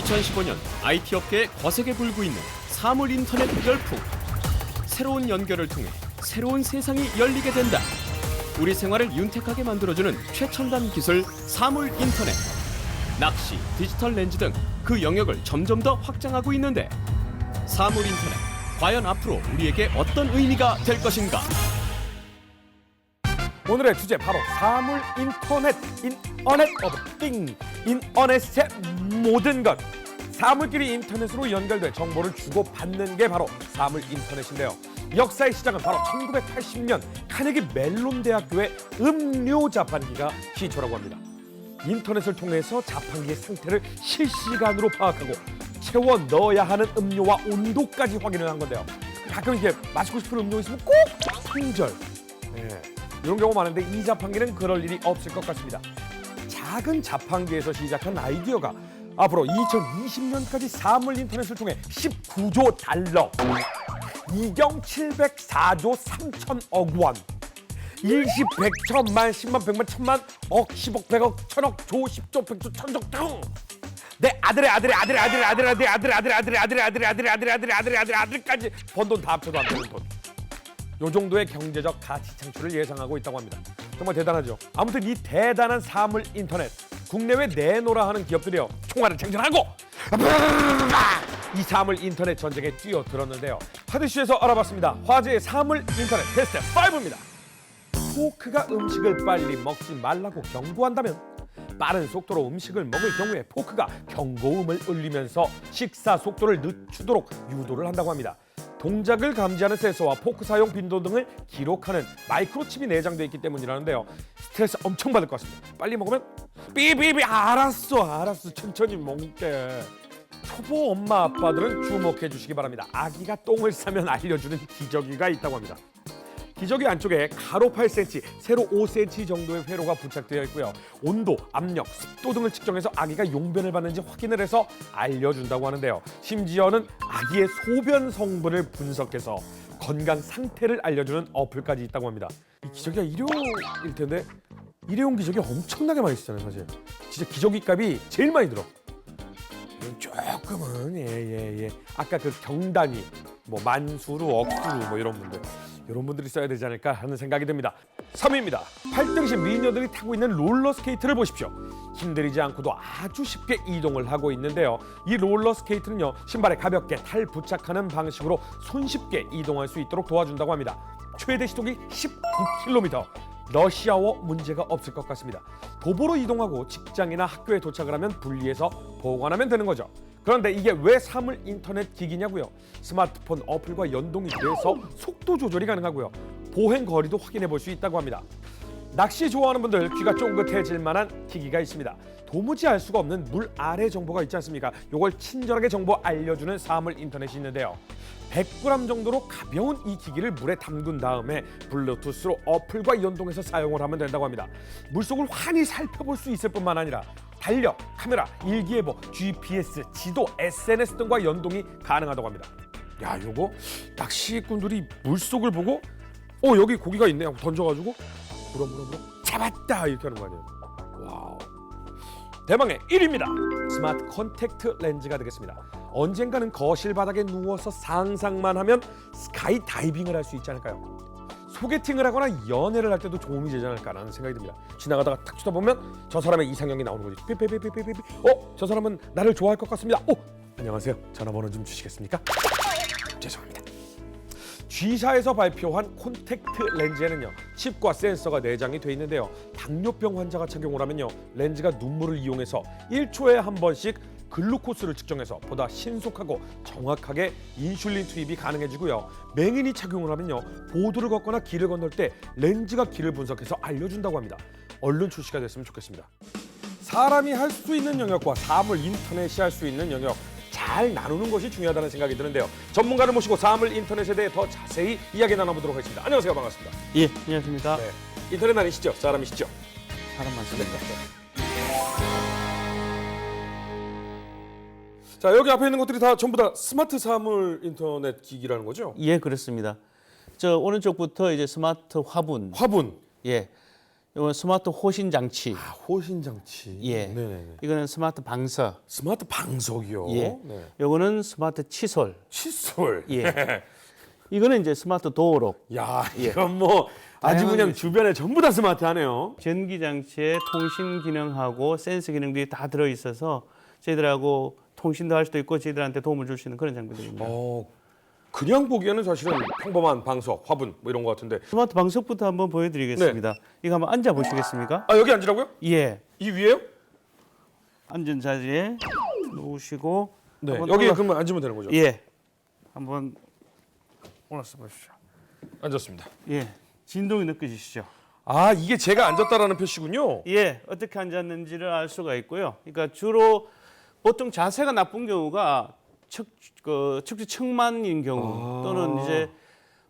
2015년 IT 업계에 거세게 불고 있는 사물 인터넷 열풍. 새로운 연결을 통해 새로운 세상이 열리게 된다. 우리 생활을 윤택하게 만들어주는 최첨단 기술 사물 인터넷. 낚시, 디지털 렌즈 등 그 영역을 점점 더 확장하고 있는데 사물 인터넷, 과연 앞으로 우리에게 어떤 의미가 될 것인가? 오늘의 주제 바로 사물 인터넷, 인터넷 오브 띵, 인터넷의 모든 것. 사물끼리 인터넷으로 연결돼 정보를 주고받는 게 바로 사물 인터넷인데요. 역사의 시작은 바로 1980년 카네기 멜론 대학교의 음료 자판기가 시초라고 합니다. 인터넷을 통해서 자판기의 상태를 실시간으로 파악하고 채워 넣어야 하는 음료와 온도까지 확인을 한 건데요. 가끔 이렇게 마시고 싶은 음료 있으면 꼭 품절. 이런 경우 많은데 이 자판기는 그럴 일이 없을 것 같습니다. 작은 자판기에서 시작한 아이디어가 앞으로 2020년까지 사물 인터넷을 통해 19조 달러, 이경 704조 3천억 원, 일십, 백, 천만, 십만, 백만, 천만, 억, 십억, 백억, 천억, 조, 십조, 백조, 천조 등 내 아들의 아들의 아들의 아들의 아들의 아들의 아들의 아들의 아들의 아들의 아들의 아들의 아들의 아들의 아들의 아들의 아들까지 번 돈 다 합쳐도 안 되는 돈. 요 정도의 경제적 가치 창출을 예상하고 있다고 합니다. 정말 대단하죠. 아무튼 이 대단한 사물 인터넷, 국내외 내놓으라 하는 기업들이요 총알을 쟁전하고 이 사물 인터넷 전쟁에 뛰어들었는데요. 하드슈에서 알아봤습니다. 화제의 사물 인터넷 베스트 5입니다. 포크가 음식을 빨리 먹지 말라고 경고한다면 빠른 속도로 음식을 먹을 경우에 포크가 경고음을 울리면서 식사 속도를 늦추도록 유도를 한다고 합니다. 동작을 감지하는 센서와 포크 사용 빈도 등을 기록하는 마이크로칩이 내장되어 있기 때문이라는데요. 스트레스 엄청 받을 것 같습니다. 빨리 먹으면 삐삐삐 알았어 천천히 먹게. 초보 엄마 아빠들은 주목해 주시기 바랍니다. 아기가 똥을 싸면 알려주는 기저귀가 있다고 합니다. 기저귀 안쪽에 가로 8cm, 세로 5cm 정도의 회로가 부착되어 있고요. 온도, 압력, 습도 등을 측정해서 아기가 용변을 받는지 확인을 해서 알려준다고 하는데요. 심지어는 아기의 소변 성분을 분석해서 건강 상태를 알려주는 어플까지 있다고 합니다. 이 기저귀가 일회용일 텐데 일회용 기저귀 엄청나게 많이 쓰잖아요, 사실. 진짜 기저귀 값이 제일 많이 들어. 조금은 예. 아까 그 경단위, 뭐 만수루, 억수루 뭐 이런 분들이 써야 되지 않을까 하는 생각이 듭니다. 3위입니다. 팔등신 미녀들이 타고 있는 롤러스케이트를 보십시오. 힘들이지 않고도 아주 쉽게 이동을 하고 있는데요. 이 롤러스케이트는요, 신발에 가볍게 탈 부착하는 방식으로 손쉽게 이동할 수 있도록 도와준다고 합니다. 최대 시속이 19km. 러시아워 문제가 없을 것 같습니다. 도보로 이동하고 직장이나 학교에 도착을 하면 분리해서 보관하면 되는 거죠. 그런데 이게 왜 사물 인터넷 기기냐고요? 스마트폰 어플과 연동이 돼서 속도 조절이 가능하고요. 보행 거리도 확인해 볼 수 있다고 합니다. 낚시 좋아하는 분들 귀가 쫑긋해질 만한 기기가 있습니다. 도무지 알 수가 없는 물 아래 정보가 있지 않습니까? 이걸 친절하게 정보 알려주는 사물 인터넷이 있는데요. 100g 정도로 가벼운 이 기기를 물에 담근 다음에 블루투스로 어플과 연동해서 사용을 하면 된다고 합니다. 물속을 환히 살펴볼 수 있을 뿐만 아니라 달력, 카메라, 일기예보, GPS, 지도, SNS 등과 연동이 가능하다고 합니다. 야, 요거 낚시꾼들이 물속을 보고 여기 고기가 있네 하고 던져가지고 물어 잡았다 이렇게 하는 거 아니에요. 와우. 대망의 1위입니다. 스마트 컨택트 렌즈가 되겠습니다. 언젠가는 거실 바닥에 누워서 상상만 하면 스카이 다이빙을 할 수 있지 않을까요? 소개팅을 하거나 연애를 할 때도 도움이 되지 않을까라는 생각이 듭니다. 지나가다가 탁 쳐다보면 저 사람의 이상형이 나오는 거죠. 삐삐삐삐삐삐. 저 사람은 나를 좋아할 것 같습니다. 안녕하세요. 전화번호 좀 주시겠습니까? 죄송합니다. G사에서 발표한 콘택트 렌즈에는요, 칩과 센서가 내장이 돼 있는데요. 당뇨병 환자가 착용을 하면요, 렌즈가 눈물을 이용해서 1초에 한 번씩 글루코스를 측정해서 보다 신속하고 정확하게 인슐린 투입이 가능해지고요. 맹인이 착용을 하면요, 보도를 걷거나 길을 건널 때 렌즈가 길을 분석해서 알려준다고 합니다. 얼른 출시가 됐으면 좋겠습니다. 사람이 할 수 있는 영역과 사물 인터넷이 할 수 있는 영역 잘 나누는 것이 중요하다는 생각이 드는데요. 전문가를 모시고 사물 인터넷에 대해 더 자세히 이야기 나눠보도록 하겠습니다. 안녕하세요. 반갑습니다. 예, 안녕하십니까. 네. 인터넷 아니시죠? 사람이시죠? 사람 많습니다. 자, 여기 앞에 있는 것들이 다 전부 다 스마트 사물 인터넷 기기라는 거죠? 예, 그렇습니다. 저 오른쪽부터 이제 스마트 화분. 화분. 예. 이건 스마트 호신 장치. 호신 장치. 예. 네네네. 이거는 스마트 방석. 스마트 방석이요. 예. 네. 요거는 스마트 칫솔. 칫솔. 예. 이거는 이제 스마트 도어록. 야, 이건 뭐 아주 다양한 그냥 게 주변에 전부 다 스마트하네요. 전기 장치에 통신 기능하고 센서 기능들이 다 들어 있어서 저희들하고 통신도 할 수도 있고 저희들한테 도움을 줄 수 있는 그런 장비들입니다. 그냥 보기에는 사실은 평범한 방석, 화분 뭐 이런 것 같은데. 스마트 방석부터 한번 보여드리겠습니다. 이거 한번 앉아 보시겠습니까? 아, 여기 앉으라고요? 예. 이 위에요? 앉은 자리에 놓으시고 네. 한번 여기 올라- 그러면 앉으면 되는 거죠? 예. 한번 올라서 보십시오. 앉았습니다. 예. 진동이 느껴지시죠? 아, 이게 제가 앉았다라는 표시군요. 예. 어떻게 앉았는지를 알 수가 있고요. 그러니까 주로 보통 자세가 나쁜 경우가 척추 측만인 경우 또는 이제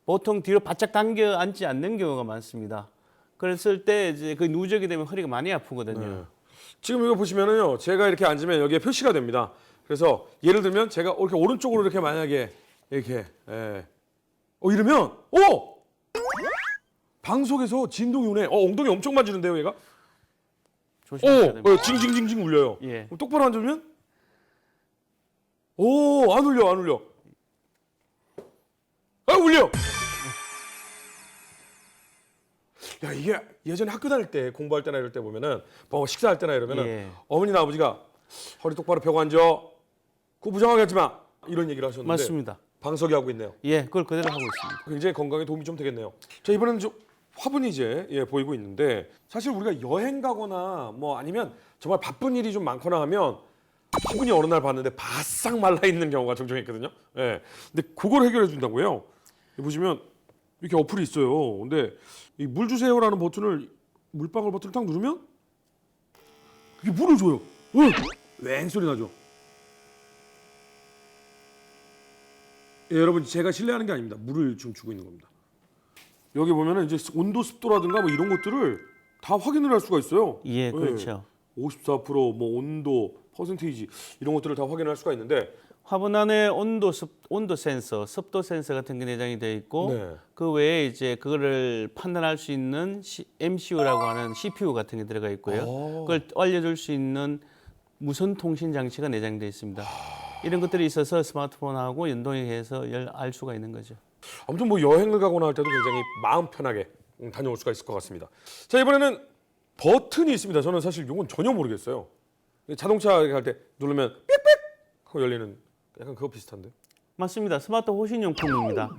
보통 뒤로 바짝 당겨 앉지 않는 경우가 많습니다. 그랬을 때 이제 그 누적이 되면 허리가 많이 아프거든요. 네. 지금 이거 보시면은요, 제가 이렇게 앉으면 여기에 표시가 됩니다. 그래서 예를 들면 제가 이렇게 오른쪽으로 이렇게 만약에 이렇게 이러면 방송에서 진동이 오네. 엉덩이 엄청 만지는데요, 얘가? 조심하셔야 됩니다. 징징징징 울려요. 예. 그럼 똑바로 앉으면 안 울려, 안 울려. 아, 울려. 야, 이게 예전에 학교 다닐 때 공부할 때나 이럴 때 보면은 뭐 식사할 때나 이러면은 예. 어머니나 아버지가 허리 똑바로 펴고 앉아. 그거 부정하게 하지 마. 이런 얘기를 하셨는데 맞습니다. 방석이 하고 있네요. 예, 그걸 그대로 하고 있습니다. 굉장히 건강에 도움이 좀 되겠네요. 자, 이번에는 좀 화분이 이제 보이고 있는데 사실 우리가 여행 가거나 뭐 아니면 정말 바쁜 일이 좀 많거나 하면 화분이 어느 날 봤는데 바싹 말라 있는 경우가 종종 있거든요. 예. 근데 그걸 해결해 준다고요. 여기 보시면 이렇게 어플이 있어요. 근데 이 물 주세요라는 버튼을 물방울 버튼을 딱 누르면 이게 물을 줘요. 왱 소리 나죠. 예, 여러분 제가 실례하는 게 아닙니다. 물을 좀 주고 있는 겁니다. 여기 보면은 이제 온도 습도라든가 뭐 이런 것들을 다 확인을 할 수가 있어요. 예, 그렇죠. 54%뭐 온도 퍼센테이지 이런 것들을 다 확인할 수가 있는데 화분 안에 온도 센서, 습도 센서 같은 게 내장이 되어 있고 네. 그 외에 이제 그거를 판단할 수 있는 MCU라고 하는 CPU 같은 게 들어가 있고요. 그걸 알려줄 수 있는 무선 통신 장치가 내장되어 있습니다. 이런 것들이 있어서 스마트폰하고 연동해서 알 수가 있는 거죠. 아무튼 뭐 여행을 가거나 할 때도 굉장히 마음 편하게 다녀올 수가 있을 것 같습니다. 자, 이번에는 버튼이 있습니다. 저는 사실 이건 전혀 모르겠어요. 자동차 갈 때 누르면 삑삑 하고 열리는 약간 그거 비슷한데. 맞습니다. 스마트 호신용품입니다.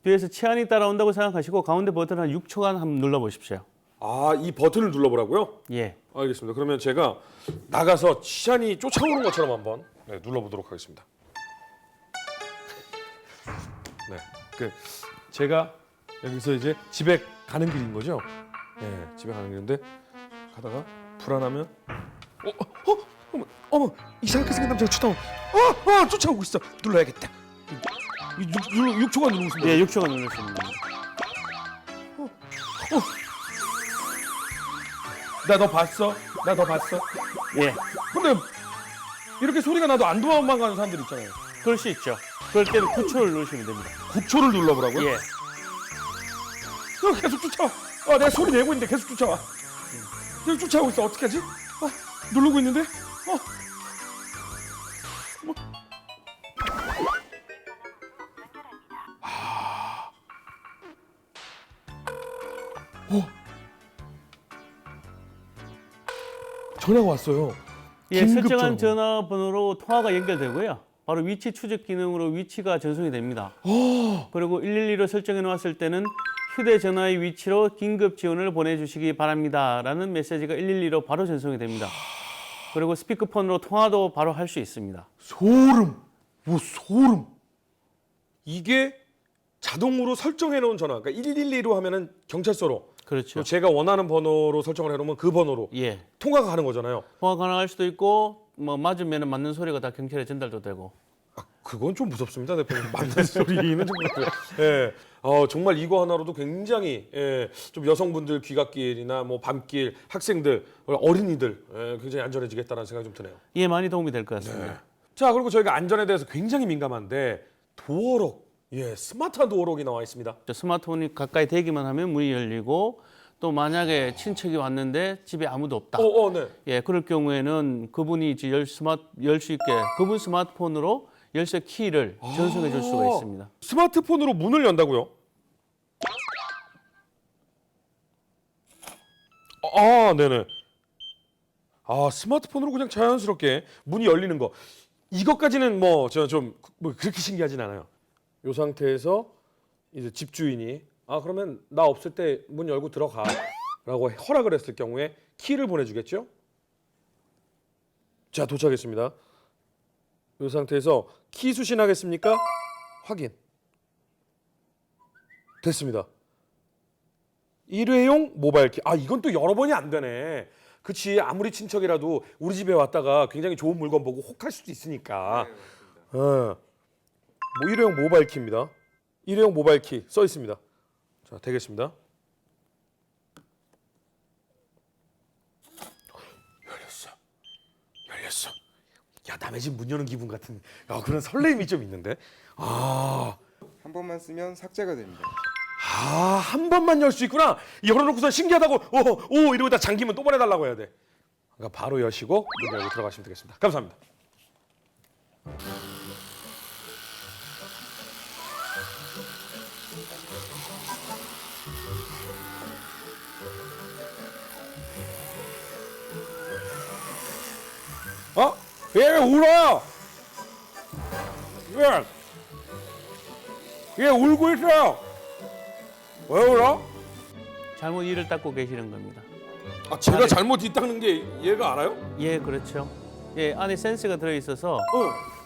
뒤에서 치안이 따라온다고 생각하시고 가운데 버튼 한 6초간 한번 눌러보십시오. 아, 이 버튼을 눌러보라고요? 예. 알겠습니다. 그러면 제가 나가서 치안이 쫓아오는 것처럼 한번 눌러보도록 하겠습니다. 네, 제가 여기서 이제 집에 가는 길인 거죠? 네, 집에 가는 길인데 가다가 불안하면 어머 이상하게 생긴 남자가 쳐다오. 쫓아오고 있어. 눌러야겠다. 6초간 누르고 있습니다. 예, 6초간 누르시면 됩니다. 나 너 봤어? 나 너 봤어? 예. 근데 이렇게 소리가 나도 안 도망가는 사람들 있잖아요. 그럴 수 있죠. 그럴 때는 9초를 누르시면 됩니다. 9초를 눌러보라고요? 예. 계속 쫓아와. 내가 소리 내고 있는데 계속 쫓아와. 계속 쫓아오고 있어. 어떻게 하지? 누르고 있는데? 전화가 왔어요. 예, 긴급 설정한 전화. 전화번호로 통화가 연결되고요. 바로 위치 추적 기능으로 위치가 전송이 됩니다. 그리고 112로 설정해 놓았을 때는 휴대전화의 위치로 긴급 지원을 보내주시기 바랍니다라는 메시지가 112로 바로 전송이 됩니다. 그리고 스피커폰으로 통화도 바로 할 수 있습니다. 소름. 소름. 이게 자동으로 설정해 놓은 전화. 그러니까 112로 하면은 경찰서로. 그렇죠. 제가 원하는 번호로 설정을 해놓으면 그 번호로 예. 통화가 가는 거잖아요. 통화 가능할 수도 있고 뭐 맞으면 맞는 소리가 다 경찰에 전달도 되고. 그건 좀 무섭습니다, 대표님. 맞는 소리는 좀 그렇고요. 예. 정말 이거 하나로도 굉장히 좀 여성분들 귀갓길이나 뭐 밤길, 학생들, 어린이들 굉장히 안전해지겠다는 생각이 좀 드네요. 예, 많이 도움이 될 것 같습니다. 네. 자, 그리고 저희가 안전에 대해서 굉장히 민감한데 도어록, 스마트한 도어록이 나와 있습니다. 스마트폰이 가까이 대기만 하면 문이 열리고 또 만약에 친척이 왔는데 집에 아무도 없다. 네. 예, 그럴 경우에는 그분이 이제 열 수 있게 그분 스마트폰으로 열쇠 키를 전송해 줄 수가 있습니다. 스마트폰으로 문을 연다고요? 네네. 스마트폰으로 그냥 자연스럽게 문이 열리는 거. 이것까지는 뭐 제가 좀 뭐 그렇게 신기하진 않아요. 이 상태에서 이제 집주인이 그러면 나 없을 때 문 열고 들어가라고 허락을 했을 경우에 키를 보내주겠죠? 자, 도착했습니다. 이 상태에서 키 수신하겠습니까? 확인. 됐습니다. 일회용 모바일 키. 이건 또 여러 번이 안 되네. 그치, 아무리 친척이라도 우리 집에 왔다가 굉장히 좋은 물건 보고 혹할 수도 있으니까. 뭐 일회용 모바일 키입니다. 일회용 모바일 키 써 있습니다. 자, 되겠습니다. 열렸어. 야, 남의 집 문 여는 기분 같은 그런 설레임이 좀 있는데. 한 번만 쓰면 삭제가 됩니다. 한 번만 열 수 있구나. 열어놓고서 신기하다고 이러고 다 잠기면 또 보내달라고 해야 돼. 그러니까 바로 여시고 문 열고 들어가시면 되겠습니다. 감사합니다. 얘 울어. 얘 울고 있어. 왜 울어? 잘못 이를 닦고 계시는 겁니다. 제가 잘못 뒤 닦는 게 얘가 알아요? 예, 그렇죠. 예, 안에 센서가 들어 있어서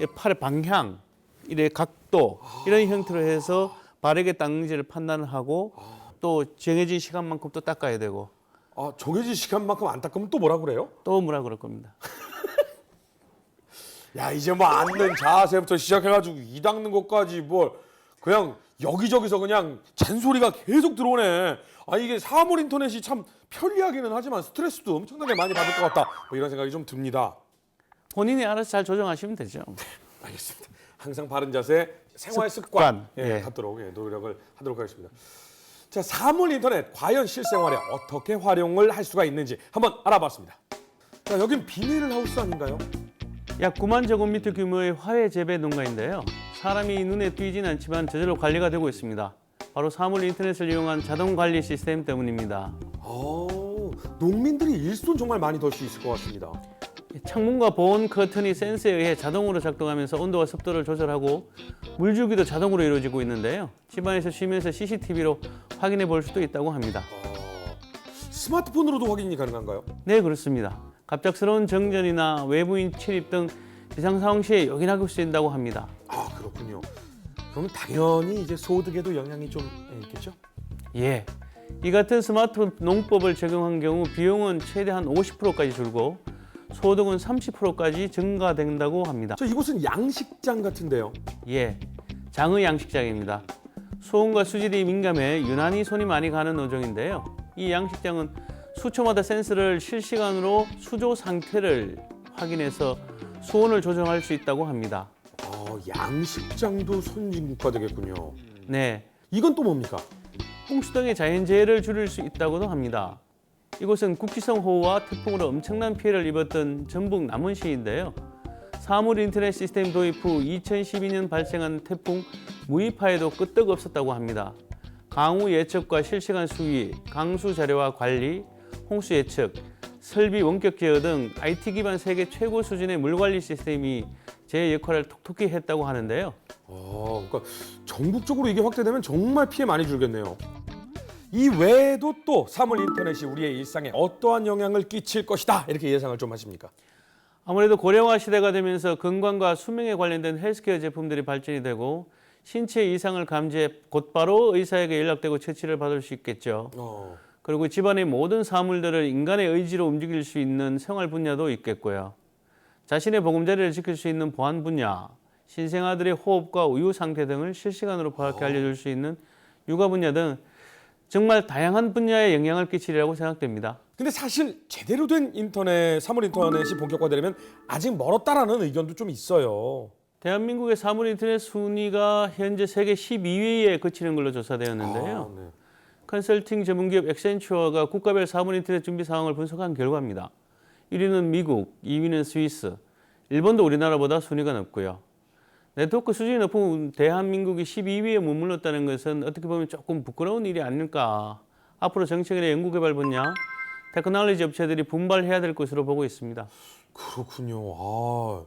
예, 팔의 방향, 이래 각도 이런 형태로 해서 바르게 닦는지를 판단을 하고 또 정해진 시간만큼 또 닦아야 되고 정해진 시간만큼 안 닦으면 또 뭐라 그래요? 또 뭐라 그럴 겁니다. 야, 이제 뭐 앉는 자세부터 시작해가지고 이 닦는 것까지 뭘 그냥 여기저기서 그냥 잔소리가 계속 들어오네. 이게 사물 인터넷이 참 편리하기는 하지만 스트레스도 엄청나게 많이 받을 것 같다. 뭐 이런 생각이 좀 듭니다. 본인이 알아서 잘 조정하시면 되죠. 알겠습니다. 항상 바른 자세, 생활 습관 예. 갖도록 노력을 하도록 하겠습니다. 자, 사물 인터넷 과연 실생활에 어떻게 활용을 할 수가 있는지 한번 알아봤습니다. 자, 여긴 비닐하우스 아닌가요? 약 9만 제곱미터 규모의 화훼 재배 농가인데요. 사람이 눈에 띄진 않지만 저절로 관리가 되고 있습니다. 바로 사물 인터넷을 이용한 자동 관리 시스템 때문입니다. 농민들이 일손 정말 많이 덜 수 있을 것 같습니다. 창문과 보온 커튼이 센서에 의해 자동으로 작동하면서 온도와 습도를 조절하고 물주기도 자동으로 이루어지고 있는데요. 집안에서 쉬면서 CCTV로 확인해 볼 수도 있다고 합니다. 스마트폰으로도 확인이 가능한가요? 네, 그렇습니다. 갑작스러운 정전이나 외부인 침입 등 비상 상황 시에 요긴하게 쓰인다고 합니다. 그렇군요. 그럼 당연히 이제 소득에도 영향이 좀 있겠죠? 예. 이 같은 스마트 농법을 적용한 경우 비용은 최대한 50%까지 줄고 소득은 30%까지 증가된다고 합니다. 이곳은 양식장 같은데요. 예, 장의 양식장입니다. 소음과 수질이 민감해 유난히 손이 많이 가는 노정인데요. 이 양식장은 수초마다 센서를 실시간으로 수조 상태를 확인해서 수온을 조정할 수 있다고 합니다. 양식장도 선진국화 되겠군요. 네, 이건 또 뭡니까? 홍수 등의 자연재해를 줄일 수 있다고도 합니다. 이곳은 국지성 호우와 태풍으로 엄청난 피해를 입었던 전북 남원시인데요. 사물 인터넷 시스템 도입 후 2012년 발생한 태풍 무이파에도 끄떡없었다고 합니다. 강우 예측과 실시간 수위, 강수 자료와 관리, 홍수 예측, 설비 원격 제어 등 IT 기반 세계 최고 수준의 물 관리 시스템이 제 역할을 톡톡히 했다고 하는데요. 그러니까 전국적으로 이게 확대되면 정말 피해 많이 줄겠네요. 이 외에도 또 사물 인터넷이 우리의 일상에 어떠한 영향을 끼칠 것이다 이렇게 예상을 좀 하십니까? 아무래도 고령화 시대가 되면서 건강과 수명에 관련된 헬스케어 제품들이 발전이 되고 신체 이상을 감지해 곧바로 의사에게 연락되고 처치를 받을 수 있겠죠. 그리고 집안의 모든 사물들을 인간의 의지로 움직일 수 있는 생활 분야도 있겠고요. 자신의 보금자리를 지킬 수 있는 보안 분야, 신생아들의 호흡과 우유 상태 등을 실시간으로 파악해 알려줄 수 있는 육아 분야 등 정말 다양한 분야에 영향을 끼치리라고 생각됩니다. 근데 사실 제대로 된 사물 인터넷이 본격화되려면 아직 멀었다라는 의견도 좀 있어요. 대한민국의 사물 인터넷 순위가 현재 세계 12위에 그치는 걸로 조사되었는데요. 컨설팅 전문기업 액센추어가 국가별 사물 인터넷 준비 상황을 분석한 결과입니다. 1위는 미국, 2위는 스위스, 일본도 우리나라보다 순위가 높고요. 네트워크 수준이 높은 대한민국이 12위에 머물렀다는 것은 어떻게 보면 조금 부끄러운 일이 아닐까. 앞으로 정책이나 연구개발 분야, 테크놀로지 업체들이 분발해야 될 것으로 보고 있습니다. 그렇군요.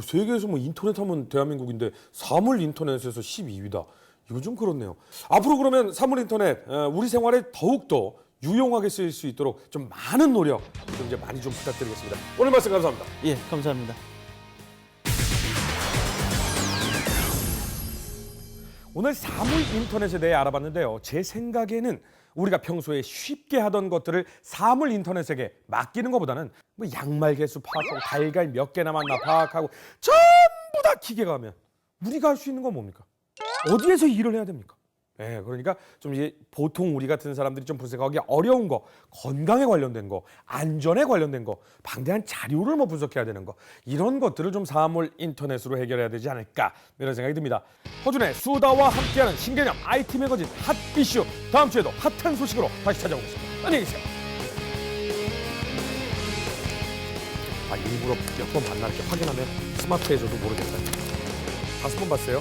세계에서 뭐 인터넷 하면 대한민국인데 사물 인터넷에서 12위다. 이거 좀 그렇네요. 앞으로 그러면 사물 인터넷 우리 생활에 더욱더 유용하게 쓰일 수 있도록 좀 많은 노력 좀 이제 많이 좀 부탁드리겠습니다. 오늘 말씀 감사합니다. 예, 감사합니다. 오늘 사물 인터넷에 대해 알아봤는데요. 제 생각에는 우리가 평소에 쉽게 하던 것들을 사물 인터넷에게 맡기는 것보다는 뭐 양말 개수 파악하고 달걀 몇 개 남았나 파악하고 전부 다 기계가 하면 우리가 할 수 있는 건 뭡니까? 어디에서 일을 해야 됩니까? 네, 그러니까 좀 이제 보통 우리 같은 사람들이 좀 분석하기 어려운 거, 건강에 관련된 거, 안전에 관련된 거, 방대한 자료를 뭐 분석해야 되는 거 이런 것들을 좀 사물 인터넷으로 해결해야 되지 않을까 이런 생각이 듭니다. 허준의 수다와 함께하는 신개념 IT 매거진 핫 이슈 다음 주에도 핫한 소식으로 다시 찾아오겠습니다. 안녕히 계세요. 일부러 몇 번 봤나 이렇게 확인하면 스마트해져도 모르겠다. 5번 봤어요.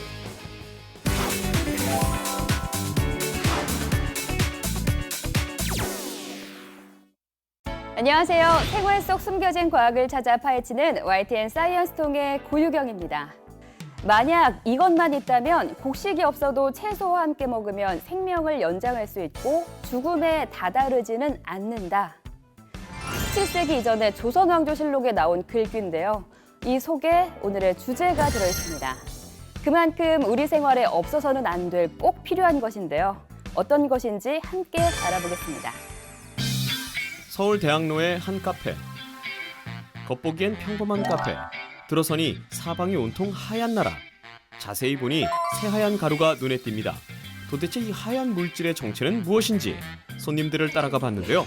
안녕하세요. 생활 속 숨겨진 과학을 찾아 파헤치는 YTN 사이언스 통의 고유경입니다. 만약 이것만 있다면 곡식이 없어도 채소와 함께 먹으면 생명을 연장할 수 있고 죽음에 다다르지는 않는다. 17세기 이전에 조선왕조실록에 나온 글귀인데요. 이 속에 오늘의 주제가 들어있습니다. 그만큼 우리 생활에 없어서는 안 될 꼭 필요한 것인데요. 어떤 것인지 함께 알아보겠습니다. 서울 대학로의 한 카페. 겉보기엔 평범한 카페. 들어서니 사방이 온통 하얀 나라. 자세히 보니 새하얀 가루가 눈에 띕니다. 도대체 이 하얀 물질의 정체는 무엇인지 손님들을 따라가 봤는데요.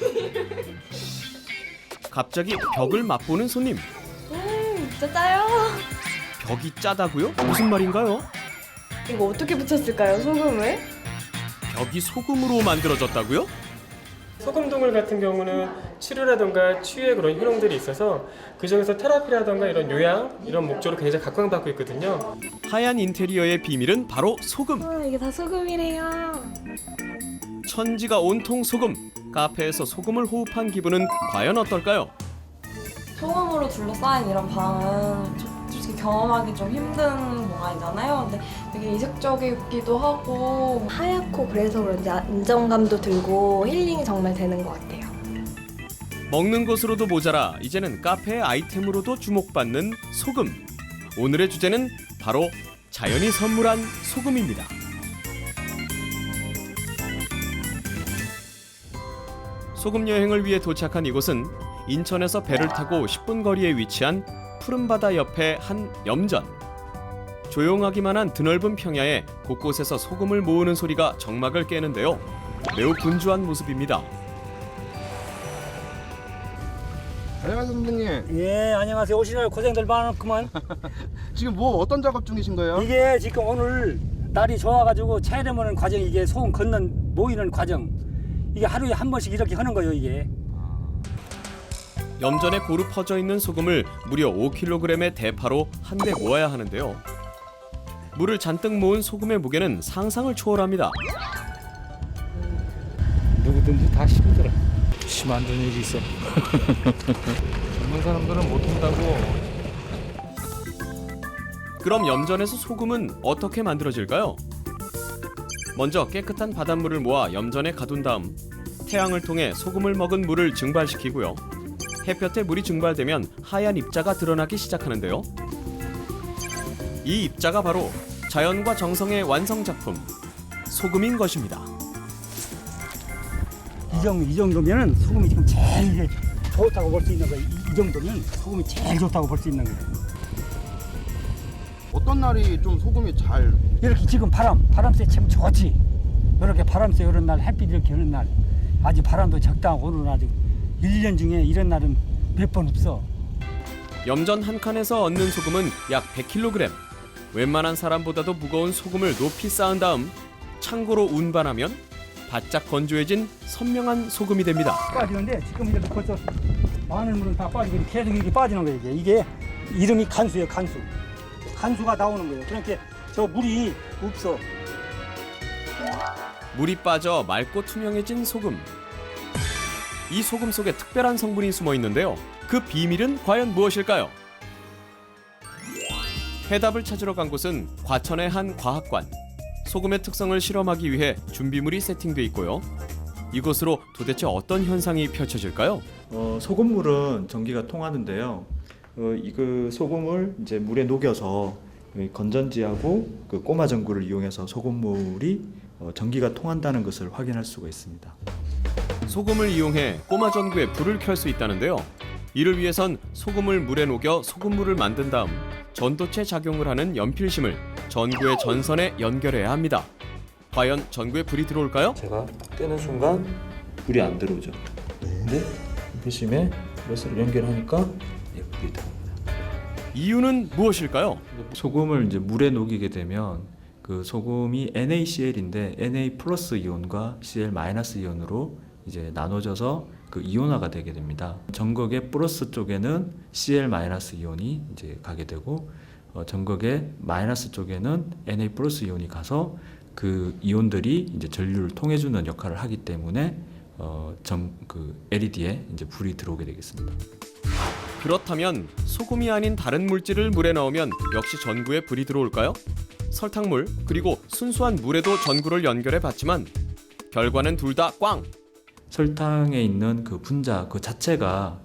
갑자기 벽을 맛보는 손님. 진짜 짜요. 벽이 짜다고요? 무슨 말인가요? 이거 어떻게 붙였을까요, 소금을? 벽이 소금으로 만들어졌다고요? 소금동물 같은 경우는 치료라던가 치유의 그런 효능들이 있어서 그중에서 테라피라던가 이런 요양 이런 목적으로 굉장히 각광받고 있거든요. 하얀 인테리어의 비밀은 바로 소금. 이게 다 소금이래요. 천지가 온통 소금. 카페에서 소금을 호흡한 기분은 과연 어떨까요? 소금으로 둘러싸인 이런 방은 솔직히 경험하기 좀 힘든 공간이잖아요. 근데 되게 이색적이기도 하고 하얗고 그래서 그런지 안정감도 들고 힐링이 정말 되는 것 같아요. 먹는 것으로도 모자라 이제는 카페의 아이템으로도 주목받는 소금. 오늘의 주제는 바로 자연이 선물한 소금입니다. 소금 여행을 위해 도착한 이곳은 인천에서 배를 타고 10분 거리에 위치한 푸른바다 옆의 한 염전. 조용하기만 한 드넓은 평야에 곳곳에서 소금을 모으는 소리가 정막을 깨는데요. 매우 분주한 모습입니다. 안녕하세요 선생님. 예, 안녕하세요. 오시느라 고생들 많았구만. 지금 뭐 어떤 작업 중이신 거예요? 이게 지금 오늘 날이 좋아가지고 채취하는 과정, 이게 소금 걷는 모이는 과정, 이게 하루에 한 번씩 이렇게 하는 거예요. 이게 염전에 고루 퍼져 있는 소금을 무려 5kg의 대파로 한데 모아야 하는데요. 물을 잔뜩 모은 소금의 무게는 상상을 초월합니다. 누구든지 다 힘들어. 심한 일이 있어. 젊은 사람들은 못한다고. 그럼 염전에서 소금은 어떻게 만들어질까요? 먼저 깨끗한 바닷물을 모아 염전에 가둔 다음 태양을 통해 소금을 먹은 물을 증발시키고요. 햇볕에 물이 증발되면 하얀 입자가 드러나기 시작하는데요. 이 입자가 바로 자연과 정성의 완성작품, 소금인 것입니다. 이 정도면은 소금이 지금 제일 좋다고 볼 수 있는 거예요. 이 정도면 소금이 제일 좋다고 볼 수 있는 거예요. 어떤 날이 좀 소금이 잘 이렇게 지금 바람쐬 참 좋지. 이렇게 바람쐬 이런 날, 햇빛 이렇게 오는 날, 아주 바람도 적당하고 오늘 아주 1년 중에 이런 날은 몇 번 없어. 염전 한 칸에서 얻는 소금은 약 100kg. 웬만한 사람보다도 무거운 소금을 높이 쌓은 다음 창고로 운반하면 바짝 건조해진 선명한 소금이 됩니다. 빠지는데 지금 이제 벌써 마늘물은 다 빠지고 계속 이렇게 빠지는 거예요. 이게 이름이 간수예요. 간수. 간수가 나오는 거예요. 그러니까 저 물이 없어. 물이 빠져 맑고 투명해진 소금. 이 소금 속에 특별한 성분이 숨어 있는데요. 그 비밀은 과연 무엇일까요? 해답을 찾으러 간 곳은 과천의 한 과학관. 소금의 특성을 실험하기 위해 준비물이 세팅돼 있고요. 이곳으로 도대체 어떤 현상이 펼쳐질까요? 소금물은 전기가 통하는데요. 그 소금을 이제 물에 녹여서 건전지하고 그 꼬마 전구를 이용해서 소금물이 전기가 통한다는 것을 확인할 수가 있습니다. 소금을 이용해 꼬마 전구에 불을 켤 수 있다는데요. 이를 위해선 소금을 물에 녹여 소금물을 만든 다음 전도체 작용을 하는 연필심을 전구의 전선에 연결해야 합니다. 과연 전구에 불이 들어올까요? 제가 떼는 순간 불이 안 들어오죠. 근데 연필심에 이것을 연결하니까 불이 들어옵니다. 이유는 무엇일까요? 소금을 이제 물에 녹이게 되면 그 소금이 NaCl인데 Na 플러스 이온과 Cl 마이너스 이온으로 이제 나눠져서 그 이온화가 되게 됩니다. 전극의 플러스 쪽에는 Cl 마이너스 이온이 이제 가게 되고 전극의 마이너스 쪽에는 Na 플러스 이온이 가서 그 이온들이 이제 전류를 통해주는 역할을 하기 때문에 LED에 이제 불이 들어오게 되겠습니다. 그렇다면 소금이 아닌 다른 물질을 물에 넣으면 역시 전구에 불이 들어올까요? 설탕물 그리고 순수한 물에도 전구를 연결해 봤지만 결과는 둘 다 꽝! 설탕에 있는 그 분자 그 자체가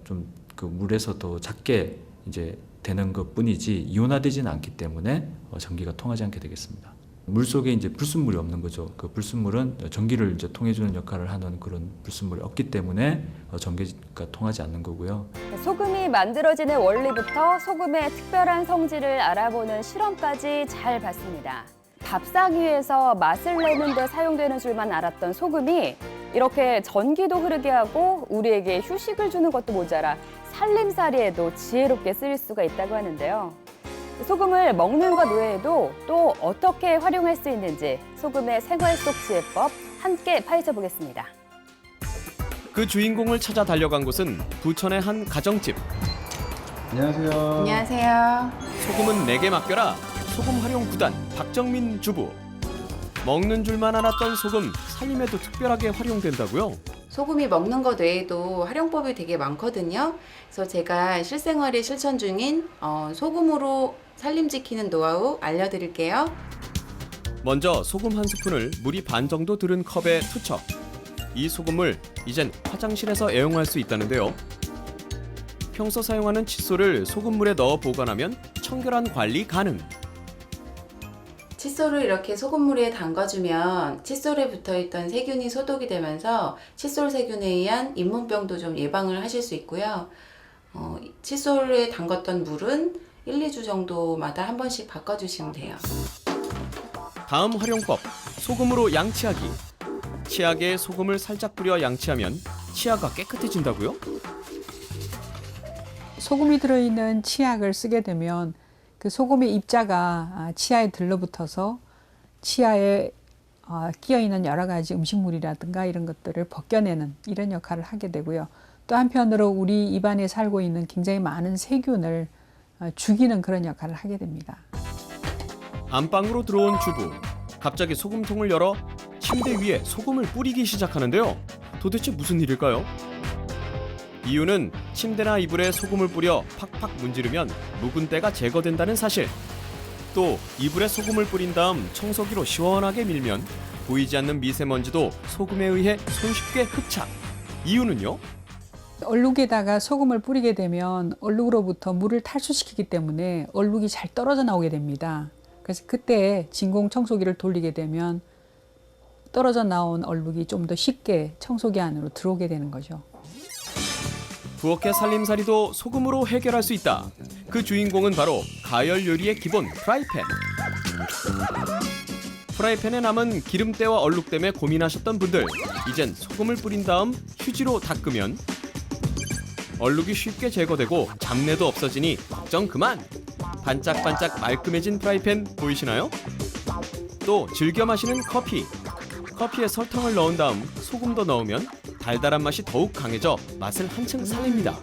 좀 그 물에서도 작게 이제 되는 것뿐이지 이온화되지는 않기 때문에 전기가 통하지 않게 되겠습니다. 물 속에 이제 불순물이 없는 거죠. 그 불순물은 전기를 이제 통해주는 역할을 하는 그런 불순물이 없기 때문에 전기가 통하지 않는 거고요. 소금이 만들어지는 원리부터 소금의 특별한 성질을 알아보는 실험까지 잘 봤습니다. 밥상 위에서 맛을 내는 데 사용되는 줄만 알았던 소금이 이렇게 전기도 흐르게 하고 우리에게 휴식을 주는 것도 모자라 살림살이에도 지혜롭게 쓰일 수가 있다고 하는데요. 소금을 먹는 것 외에도 또 어떻게 활용할 수 있는지 소금의 생활 속 지혜법 함께 파헤쳐 보겠습니다. 그 주인공을 찾아 달려간 곳은 부천의 한 가정집. 안녕하세요. 안녕하세요. 소금은 내게 맡겨라. 소금 활용 구단 박정민 주부. 먹는 줄만 알았던 소금 살림에도 특별하게 활용된다고요? 소금이 먹는 것 외에도 활용법이 되게 많거든요. 그래서 제가 실생활에 실천 중인 소금으로 살림 지키는 노하우 알려드릴게요. 먼저 소금 한 스푼을 물이 반 정도 들은 컵에 투척. 이 소금을 이젠 화장실에서 애용할 수 있다는데요. 평소 사용하는 칫솔을 소금물에 넣어 보관하면 청결한 관리 가능. 칫솔을 이렇게 소금물에 담가주면 칫솔에 붙어있던 세균이 소독이 되면서 칫솔 세균에 의한 잇몸병도 좀 예방을 하실 수 있고요. 칫솔에 담갔던 물은 1, 2주 정도마다 한 번씩 바꿔주시면 돼요. 다음 활용법, 소금으로 양치하기. 치약에 소금을 살짝 뿌려 양치하면 치아가 깨끗해진다고요? 소금이 들어있는 치약을 쓰게 되면 그 소금의 입자가 치아에 들러붙어서 치아에 끼어있는 여러 가지 음식물이라든가 이런 것들을 벗겨내는 이런 역할을 하게 되고요. 또 한편으로 우리 입안에 살고 있는 굉장히 많은 세균을 죽이는 그런 역할을 하게 됩니다. 안방으로 들어온 주부. 갑자기 소금통을 열어 침대 위에 소금을 뿌리기 시작하는데요. 도대체 무슨 일일까요? 이유는 침대나 이불에 소금을 뿌려 팍팍 문지르면 묵은 때가 제거된다는 사실. 또 이불에 소금을 뿌린 다음 청소기로 시원하게 밀면 보이지 않는 미세먼지도 소금에 의해 손쉽게 흡착. 이유는요? 얼룩에다가 소금을 뿌리게 되면 얼룩으로부터 물을 탈수시키기 때문에 얼룩이 잘 떨어져 나오게 됩니다. 그래서 그때 진공 청소기를 돌리게 되면 떨어져 나온 얼룩이 좀 더 쉽게 청소기 안으로 들어오게 되는 거죠. 부엌의 살림살이도 소금으로 해결할 수 있다. 그 주인공은 바로 가열 요리의 기본 프라이팬. 프라이팬에 남은 기름때와 얼룩 때문에 고민하셨던 분들, 이젠 소금을 뿌린 다음 휴지로 닦으면 얼룩이 쉽게 제거되고 잡내도 없어지니 걱정 그만! 반짝반짝 말끔해진 프라이팬 보이시나요? 또 즐겨 마시는 커피. 커피에 설탕을 넣은 다음 소금도 넣으면 달달한 맛이 더욱 강해져 맛을 한층 살립니다.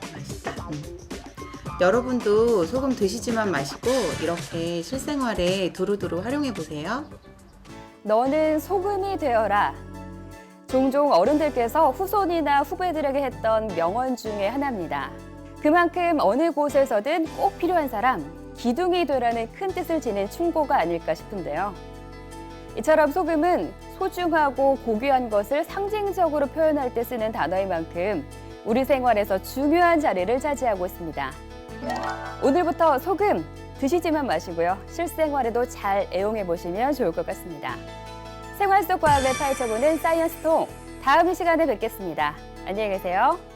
여러분도 소금 드시지만 마시고 이렇게 실생활에 두루두루 활용해 보세요. 너는 소금이 되어라. 종종 어른들께서 후손이나 후배들에게 했던 명언 중에 하나입니다. 그만큼 어느 곳에서든 꼭 필요한 사람, 기둥이 되라는 큰 뜻을 지닌 충고가 아닐까 싶은데요. 이처럼 소금은 소중하고 고귀한 것을 상징적으로 표현할 때 쓰는 단어인 만큼 우리 생활에서 중요한 자리를 차지하고 있습니다. 오늘부터 소금 드시지만 마시고요. 실생활에도 잘 애용해 보시면 좋을 것 같습니다. 생활 속 과학을 파헤쳐보는 사이언스통, 다음 시간에 뵙겠습니다. 안녕히 계세요.